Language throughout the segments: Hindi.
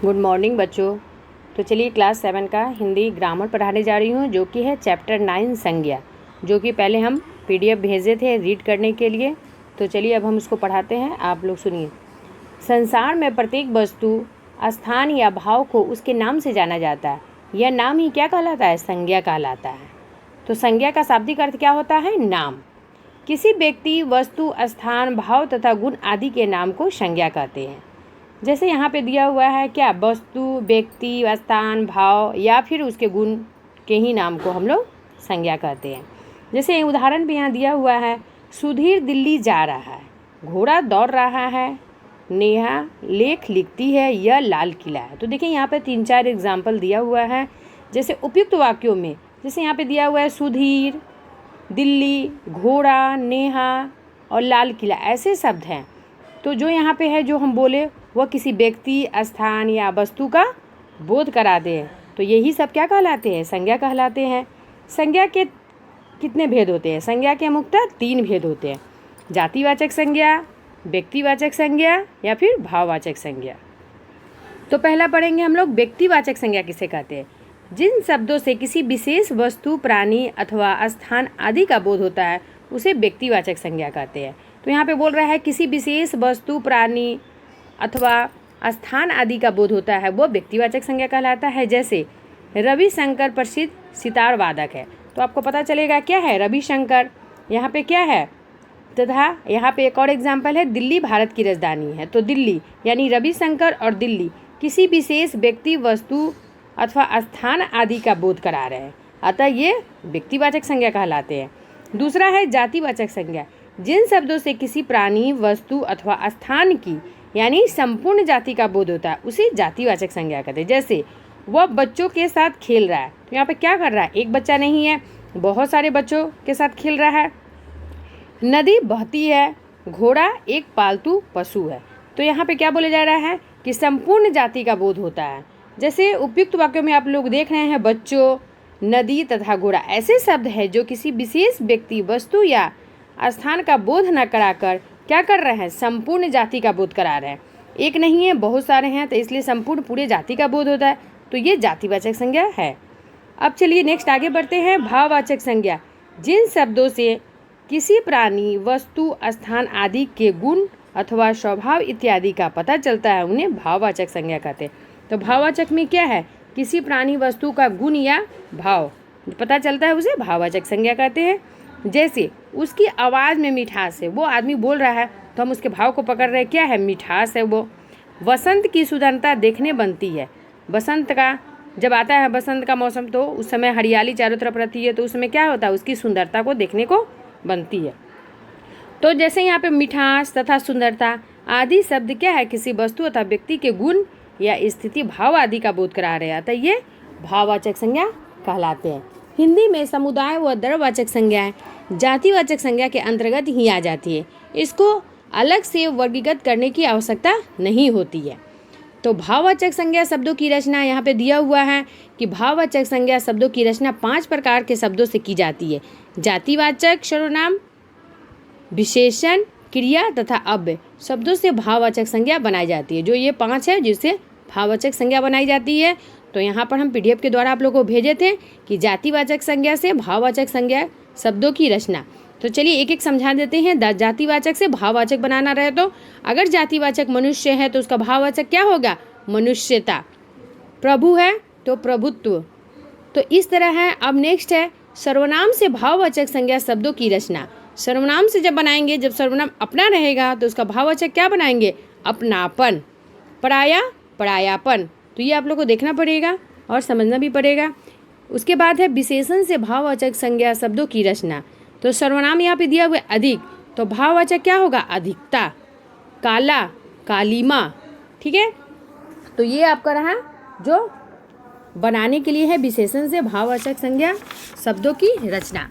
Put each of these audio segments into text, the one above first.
गुड मॉर्निंग बच्चों। तो चलिए क्लास 7 का हिंदी ग्रामर पढ़ाने जा रही हूँ, जो कि है चैप्टर 9 संज्ञा, जो कि पहले हम PDF भेजे थे रीड करने के लिए। तो चलिए अब हम उसको पढ़ाते हैं, आप लोग सुनिए। संसार में प्रत्येक वस्तु, स्थान या भाव को उसके नाम से जाना जाता है। यह नाम ही क्या कहलाता है? संज्ञा कहलाता है। तो संज्ञा का शाब्दिक अर्थ क्या होता है? नाम। किसी व्यक्ति, वस्तु, स्थान, भाव तथा गुण आदि के नाम को संज्ञा कहते हैं। जैसे यहाँ पे दिया हुआ है क्या? वस्तु, व्यक्ति, स्थान, भाव या फिर उसके गुण के ही नाम को हम लोग संज्ञा कहते हैं। जैसे उदाहरण भी यहाँ दिया हुआ है, सुधीर दिल्ली जा रहा है, घोड़ा दौड़ रहा है, नेहा लेख लिखती है, यह लाल किला है। तो देखिए यहाँ पे 3-4 एग्जाम्पल दिया हुआ है। जैसे उपयुक्त वाक्यों में, जैसे यहाँ पे दिया हुआ है सुधीर, दिल्ली, घोड़ा, नेहा और लाल किला, ऐसे शब्द हैं। तो जो यहाँ पे है, जो हम बोले, वह किसी व्यक्ति, स्थान या वस्तु का बोध कराते हैं। तो यही सब क्या कहलाते हैं? संज्ञा कहलाते हैं। संज्ञा के कितने भेद होते हैं? संज्ञा के मुख्यतः 3 भेद होते हैं: जातिवाचक संज्ञा, व्यक्तिवाचक संज्ञा या फिर भाववाचक संज्ञा। तो पहला पढ़ेंगे हम लोग व्यक्तिवाचक संज्ञा किसे कहते हैं? जिन शब्दों से किसी विशेष वस्तु, प्राणी अथवा स्थान आदि का बोध होता है, उसे व्यक्तिवाचक संज्ञा कहते हैं। तो यहाँ पे बोल रहा है किसी विशेष वस्तु, प्राणी अथवा स्थान आदि का बोध होता है, वो व्यक्तिवाचक संज्ञा कहलाता है। जैसे रविशंकर प्रसिद्ध सितार वादक है। तो आपको पता चलेगा क्या है रविशंकर, यहाँ पे क्या है। तथा यहाँ पे एक और एग्जाम्पल है, दिल्ली भारत की राजधानी है। तो दिल्ली यानी रविशंकर और दिल्ली किसी विशेष व्यक्ति, वस्तु अथवा स्थान आदि का बोध करा रहे हैं, अतः ये व्यक्तिवाचक संज्ञा कहलाते हैं। दूसरा है जातिवाचक संज्ञा। जिन शब्दों से किसी प्राणी, वस्तु अथवा स्थान की यानी संपूर्ण जाति का बोध होता है, उसे जातिवाचक संज्ञा कहते हैं। जैसे वह बच्चों के साथ खेल रहा है। तो यहाँ पे क्या कर रहा है? एक बच्चा नहीं है, बहुत सारे बच्चों के साथ खेल रहा है। नदी बहती है, घोड़ा एक पालतू पशु है। तो यहाँ पे क्या बोले जा रहा है कि संपूर्ण जाति का बोध होता है। जैसे उपयुक्त वाक्यों में आप लोग देख रहे हैं, बच्चों, नदी तथा घोड़ा ऐसे शब्द हैं जो किसी विशेष व्यक्ति, वस्तु या स्थान का बोध न कराकर क्या कर रहे हैं? संपूर्ण जाति का बोध करा रहे हैं। एक नहीं है, बहुत सारे हैं, तो इसलिए संपूर्ण पूरे जाति का बोध होता है। तो ये जातिवाचक संज्ञा है। अब चलिए नेक्स्ट आगे बढ़ते हैं। भाववाचक संज्ञा। जिन शब्दों से किसी प्राणी, वस्तु, स्थान आदि के गुण अथवा स्वभाव इत्यादि का पता चलता है, उन्हें भाववाचक संज्ञा कहते हैं। तो भाववाचक में क्या है? किसी प्राणी, वस्तु का गुण या भाव पता चलता है, उसे भाववाचक संज्ञा कहते हैं। जैसे उसकी आवाज़ में मिठास है, वो आदमी बोल रहा है तो हम उसके भाव को पकड़ रहे हैं, क्या है? मिठास है वो। वसंत की सुंदरता देखने बनती है। वसंत का जब आता है, बसंत का मौसम, तो उस समय हरियाली चारों तरफ रहती है, तो उसमें क्या होता है? उसकी सुंदरता को देखने को बनती है। तो जैसे यहाँ पे मिठास तथा सुंदरता आदि शब्द क्या है? किसी वस्तु अथवा व्यक्ति के गुण या स्थिति, भाव आदि का बोध करा रहे हैं, तो ये भाववाचक संज्ञा कहलाते हैं। हिंदी में समुदाय व द्रव्यवाचक संज्ञाएं जातिवाचक संज्ञा के अंतर्गत ही आ जाती है। इसको अलग से वर्गीकृत करने की आवश्यकता नहीं होती है। तो भाववाचक संज्ञा शब्दों की रचना यहाँ पे दिया हुआ है कि भाववाचक संज्ञा शब्दों की रचना 5 प्रकार के शब्दों से की जाती है: जातिवाचक सर्वनाम, विशेषण, क्रिया तथा अव्यय शब्दों से भाववाचक संज्ञा बनाई जाती है। जो ये 5 है जिससे भाववाचक संज्ञा बनाई जाती है। तो यहाँ पर हम PDF के द्वारा आप लोगों को भेजे थे कि जातिवाचक संज्ञा से भाववाचक संज्ञा शब्दों की रचना। तो चलिए एक एक समझा देते हैं। जातिवाचक से भाववाचक बनाना रहे तो अगर जातिवाचक मनुष्य है तो उसका भाववाचक क्या होगा? मनुष्यता। प्रभु है तो प्रभुत्व। तो इस तरह है। अब नेक्स्ट है सर्वनाम से भाववाचक संज्ञा शब्दों की रचना। सर्वनाम से जब बनाएंगे, जब सर्वनाम अपना रहेगा तो उसका भाववाचक क्या बनाएंगे? अपनापन। पराया, परायापन। तो ये आप लोग को देखना पड़ेगा और समझना भी पड़ेगा। उसके बाद है विशेषण से भाववाचक संज्ञा शब्दों की रचना। तो सर्वनाम यहाँ पे दिया हुआ है अधिक, तो भाववाचक क्या होगा? अधिकता। काला, कालीमा। ठीक है, तो ये आपका रहा जो बनाने के लिए है विशेषण से भाववाचक संज्ञा शब्दों की रचना।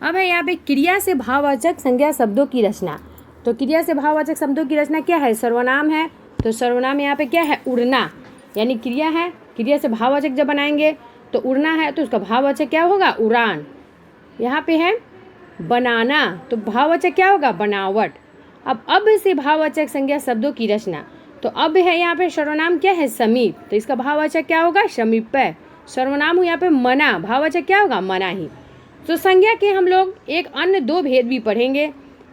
अब है यहाँ पे क्रिया से भाववाचक संज्ञा शब्दों की रचना। तो क्रिया से भाववाचक शब्दों की रचना क्या है? सर्वनाम है, तो सर्वनाम यहाँ पे क्या है? उड़ना, यानी क्रिया है। क्रिया से भाववाचक जब बनाएंगे तो उड़ना है, तो उसका भाववाचक क्या होगा? उड़ान। यहाँ पे है बनाना, तो भाववाचक क्या होगा? बनावट। अब से भाववाचक संज्ञा शब्दों की रचना। तो अब है यहाँ पे सर्वनाम क्या है, समीप, तो इसका भाववाचक क्या होगा, समीपय। सर्वनाम यहाँ पे मना, भाववाचक क्या होगा, मना ही। तो संज्ञा के हम लोग एक अन्य दो भेद भी पढ़ेंगे।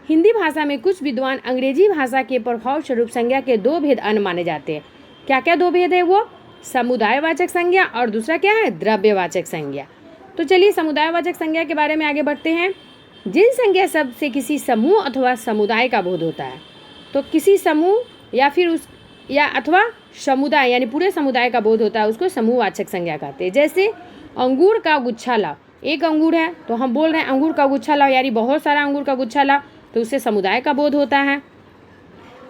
हिंदी भाषा में कुछ विद्वान अंग्रेजी भाषा के प्रभाव स्वरूप संज्ञा के दो भेद अन्य माने जाते हैं। क्या क्या दो भेद है वो, समुदायवाचक संज्ञा और दूसरा क्या है, द्रव्यवाचक संज्ञा। तो चलिए समुदायवाचक संज्ञा के बारे में आगे बढ़ते हैं। जिन संज्ञा शब्द से किसी समूह अथवा समुदाय का बोध होता है, तो किसी समूह या फिर अथवा समुदाय यानी पूरे समुदाय का बोध होता है, उसको समूहवाचक संज्ञा कहते हैं। जैसे अंगूर का गुच्छा लाओ, एक अंगूर है तो हम बोल रहे हैं अंगूर का गुच्छा लाओ, यानी बहुत सारा अंगूर का गुच्छा लाओ, तो उससे समुदाय का बोध होता है।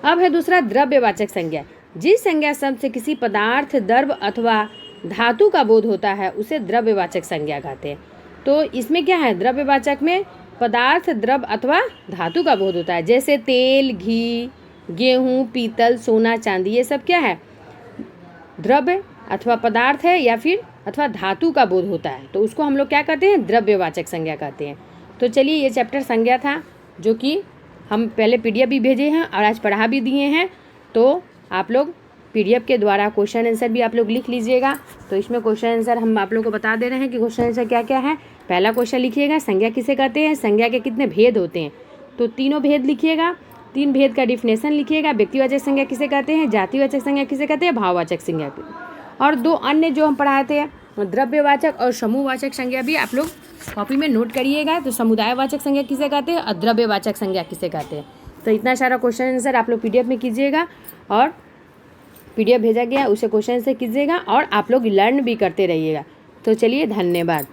अब है दूसरा द्रव्यवाचक संज्ञा। जिस संज्ञा शब्द से किसी पदार्थ, द्रव्य अथवा धातु का बोध होता है, उसे द्रव्यवाचक संज्ञा कहते हैं। तो इसमें क्या है, द्रव्यवाचक में पदार्थ, द्रव्य अथवा धातु का बोध होता है। जैसे तेल, घी, गेहूँ, पीतल, सोना, चांदी, ये सब क्या है, द्रव्य अथवा पदार्थ है या फिर अथवा धातु का बोध होता है, तो उसको हम लोग क्या कहते हैं, द्रव्यवाचक संज्ञा कहते हैं। तो चलिए ये चैप्टर संज्ञा था, जो कि हम पहले PDF भी भेजे हैं और आज पढ़ा भी दिए हैं। तो आप लोग PDF के द्वारा क्वेश्चन आंसर भी आप लोग लिख लीजिएगा। तो इसमें क्वेश्चन आंसर हम आप लोग को बता दे रहे हैं कि क्वेश्चन आंसर क्या क्या है। पहला क्वेश्चन लिखिएगा, संज्ञा किसे कहते हैं, संज्ञा के कितने भेद होते हैं, तो तीनों भेद लिखिएगा। 3 भेद का डिफिनेशन लिखिएगा। व्यक्तिवाचक संज्ञा किसे कहते हैं, जातिवाचक संज्ञा किसे कहते हैं, भाववाचक संज्ञा। और 2 अन्य जो हम पढ़ाए थे, द्रव्यवाचक और समूहवाचक संज्ञा भी आप लोग कॉपी में नोट करिएगा। तो समुदायवाचक संज्ञा किसे कहते हैं और द्रव्यवाचक संज्ञा किसे कहते हैं। तो इतना सारा क्वेश्चन आंसर आप लोग PDF में कीजिएगा और PDF भेजा गया उसे क्वेश्चन आंसर कीजिएगा और आप लोग लर्न भी करते रहिएगा। तो चलिए धन्यवाद।